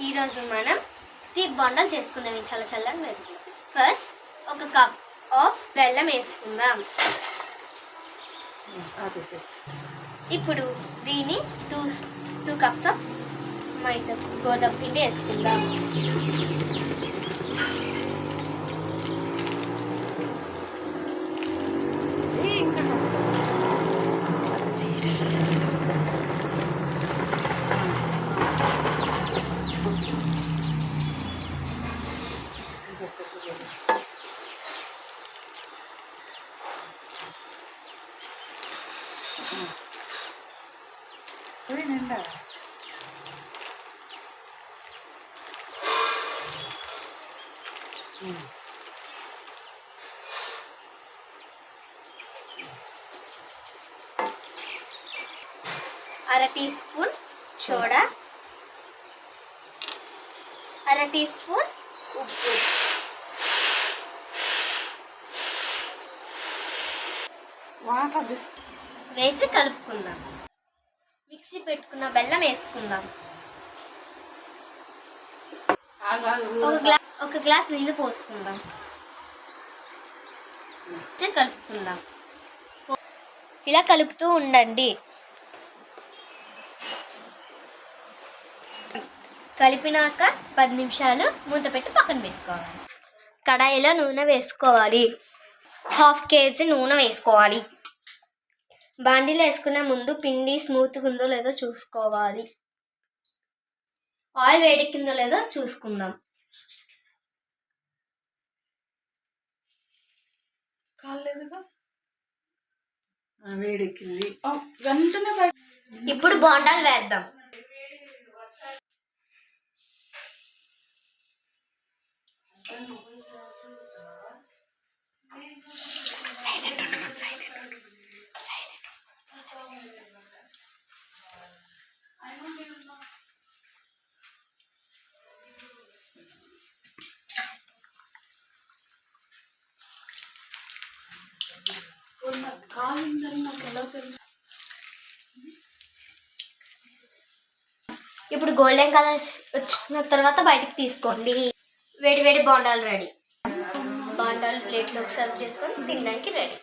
ఈరోజు మనం తీపి బొండాలు చేసుకుందాం. ఇది చాలా చల్లని మెరుగు. ఫస్ట్ ఒక కప్ ఆఫ్ బెల్లం వేసుకుందాం. ఇప్పుడు దీని టూ కప్స్ ఆఫ్ మైదా గోధుమ పిండి వేసుకుందాం. అర టీ స్పూన్ సోడా, అర టీ స్పూన్ ఉప్పు, వేసి కలుపుకుందాం. మిక్సీ పెట్టుకున్న బెల్లం వేసుకుందాం. ఒక గ్లాస్ నీళ్ళు పోసుకుందాం. కలుపుకుందాం. ఇలా కలుపుతూ ఉండండి. కలిపినాక 10 నిమిషాలు మూత పెట్టి పక్కన పెట్టుకోవాలి. కడాయిలో నూనె వేసుకోవాలి. 1/2 kg నూనె వేసుకోవాలి. బాండీలో వేసుకునే ముందు పిండి స్మూత్గా ఉందో లేదో చూసుకోవాలి. ఆయిల్ వేడెక్కిందో లేదో చూసుకుందాం. వేడెక్కింది. ఇప్పుడు బోండాలు వేద్దాం. ఇప్పుడు గోల్డెన్ కలర్ వచ్చిన తర్వాత బయటకు తీసుకోండి. వేడి వేడి బోండాలు రెడీ. బోండాలు ప్లేట్లోకి సర్వ్ చేసుకొని తినడానికి రెడీ.